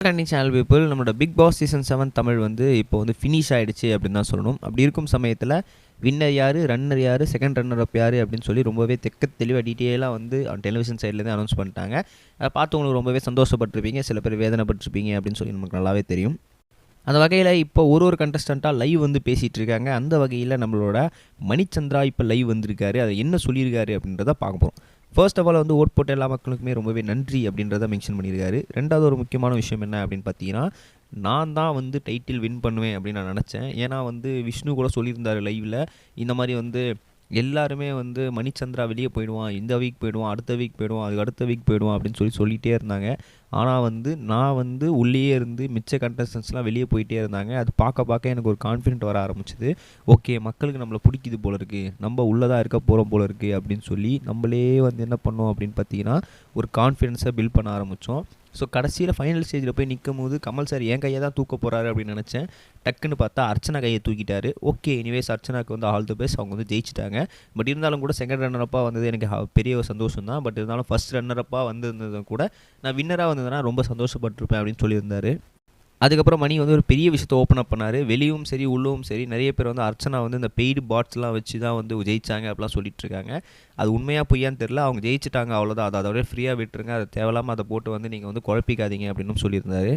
கண்டிங் channel people, நம்மளோட big Boss season 7 Tamil வந்து இப்போ வந்து ஃபினிஷ் ஆகிடுச்சு அப்படின்னு தான் சொல்லணும். அப்படி இருக்கும் சமயத்தில் வின்னர் யார், ரன்னர் யார், செகண்ட் ரன்னர் அப் யார் அப்படின்னு சொல்லி ரொம்பவே தெளிவாக டீட்டெயிலாக வந்து டெலிவிஷன் சைட்லேருந்து அனௌன்ஸ் பண்ணிட்டாங்க. அதை பார்த்து உங்களுக்கு ரொம்பவே சந்தோஷப்பட்டிருப்பீங்க, சில பேர் வேதனைப்பட்டிருப்பீங்க அப்படின்னு சொல்லி நமக்கு நல்லாவே தெரியும். அந்த வகையில் இப்போ ஒரு கண்டஸ்டண்ட்டாக லைவ் வந்து பேசிகிட்டு இருக்காங்க. அந்த வகையில் நம்மளோட மணிச்சந்திரா இப்போ லைவ் வந்திருக்காரு. அதை என்ன சொல்லியிருக்காரு அப்படின்றத பார்க்க போகிறோம். ஃபர்ஸ்ட் ஆஃப் ஆல் வந்து ஓட் போட்ட எல்லா மக்களுக்குமே ரொம்பவே நன்றி அப்படின்றத மென்ஷன் பண்ணியிருக்காரு. ரெண்டாவது ஒரு முக்கியமான விஷயம் என்ன அப்படின்னு பார்த்தீங்கன்னா, நான் தான் வந்து டைட்டில் வின் பண்ணுவேன் அப்படின்னு நான் நினச்சேன். ஏன்னா வந்து விஷ்ணு கூட சொல்லியிருந்தார் லைவில், இந்த மாதிரி வந்து எல்லாருமே வந்து மணிச்சந்திரா வெளியே போயிடுவான், இந்த வீக் போயிடுவான், அடுத்த வீக் போயிடுவான், அதுக்கு அடுத்த வீக் போயிடுவான் அப்படின்னு சொல்லிகிட்டே இருந்தாங்க. ஆனால் வந்து நான் வந்து உள்ளேயே இருந்து மிச்ச கண்டஸ்டன்ஸ்லாம் வெளியே போயிட்டே இருந்தாங்க. அது பார்க்க எனக்கு ஒரு கான்ஃபிடென்ட் வர ஆரம்பிச்சிது. ஓகே, மக்களுக்கு நம்மளை பிடிக்குது போல இருக்குது, நம்ம உள்ளதாக இருக்க போகிறோம் போல இருக்குது அப்படின்னு சொல்லி நம்மளே வந்து என்ன பண்ணோம் அப்படின்னு பார்த்தீங்கன்னா ஒரு கான்ஃபிடென்ஸை பில்ட் பண்ண ஆரம்பித்தோம். ஸோ கடைசியில் ஃபைனல் ஸ்டேஜில் போய் நிற்கும் போது கமல் சார் என் கையை தான் தூக்க போகிறாரு அப்படின்னு நினச்சேன். டக்குன்னு பார்த்தா அர்ச்சனா கையை தூக்கிட்டாரு. ஓகே, எனிவேஸ் அர்ச்சனாக்கு வந்து ஆல் தி பெஸ்ட், அவங்க வந்து ஜெயிச்சிட்டாங்க. பட் இருந்தாலும் கூட செகண்ட் ரன்னரப்பாக வந்தது எனக்கு பெரிய ஒரு சந்தோஷம் தான். பட் இருந்தாலும் ஃபஸ்ட் ரன்னரப்பாக வந்திருந்ததும் கூட நான் வின்னராக வந்ததுன்னா ரொம்ப சந்தோஷப்பட்டிருப்பேன் அப்படின்னு சொல்லியிருந்தார். அதுக்கப்புறம் மணி வந்து ஒரு பெரிய விஷயத்தை ஓப்பன் அப் பண்ணார். வெளியும் சரி உள்ளவும் சரி நிறைய பேர் வந்து அர்ச்சனா வந்து இந்த பெய்டு பாட்ஸ்லாம் வச்சு தான் வந்து ஜெயிச்சாங்க அப்படிலாம் சொல்லிட்டு இருக்காங்க. அது உண்மையாக பொய்யான்னு தெரில. அவங்க ஜெயிச்சிட்டாங்க, அவ்வளோதான், அதோடய ஃப்ரீயாக விட்டுருங்க, அதை தேவையில்லாமல் அதை போட்டு வந்து நீங்கள் வந்து குழப்பிக்காதீங்க அப்படின்னு சொல்லியிருந்தாரு.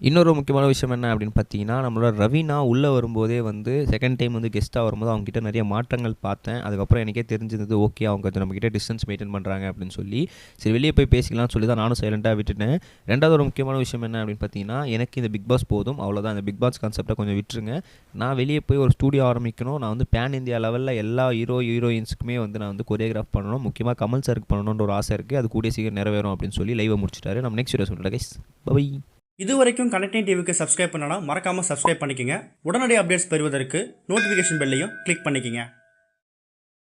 இன்னொரு முக்கியமான விஷயம் என்ன அப்படின்னு பார்த்தீங்கன்னா, நம்மளோட ரவீனா உள்ளே வரும்போதே வந்து செகண்ட் டைம் வந்து கெஸ்ட்டாக வரும்போது அவங்ககிட்ட நிறைய மாற்றங்கள் பார்த்தேன். அதுக்கப்புறம் எனக்கே தெரிஞ்சிருந்தது, ஓகே அவங்க கொஞ்சம் நம்மக்கிட்ட டிஸ்டன்ஸ் மெயின்டைன் பண்ணுறாங்க அப்படின்னு சொல்லி. சரி, வெளியே போய் பேசிக்கலாம்னு சொல்லி தான் நானும் சைலண்ட்டாக விட்டுட்டேன். ரெண்டாவது ஒரு முக்கியமான விஷயம் என்ன அப்படின்னு பார்த்தீங்கன்னா, எனக்கு இந்த பிக் பாஸ் போதும், அவ்வளோதான், இந்த பிக் பாஸ் கான்செப்டை கொஞ்சம் விட்டுருங்க. நான் வெளியே போய் ஒரு ஸ்டூடியோ ஆரம்பிக்கணும். நான் வந்து பேன் இந்தியா லெவலில் எல்லா ஹீரோயின்ஸுக்குமே வந்து நான் வந்து கொரியோகிராஃப் பண்ணணும். முக்கியமாக கமல் சாருக்கு பண்ணணுன்ற ஒரு ஆசை இருக்குது. அது கூடிய சீக்கிரம் நிறைவேறும் அப்படின்னு சொல்லி லைவை முடிச்சிட்டாரு. நம்ம நெக்ஸ்ட் வீடியோ சொல்கிறேன் கைஸ். பை. இது வரைக்கும் கனெக்டிங் டிவிக்கு சப்ஸ்கிரைப் பண்ணனா மறக்காமல் சப்ஸ்கிரைப் பண்ணிக்கங்க. உடனடி அப்டேட்ஸ் பெறுவதற்கு நோட்டிஃபிகேஷன் பெல்லையும் கிளிக் பண்ணிக்கங்க.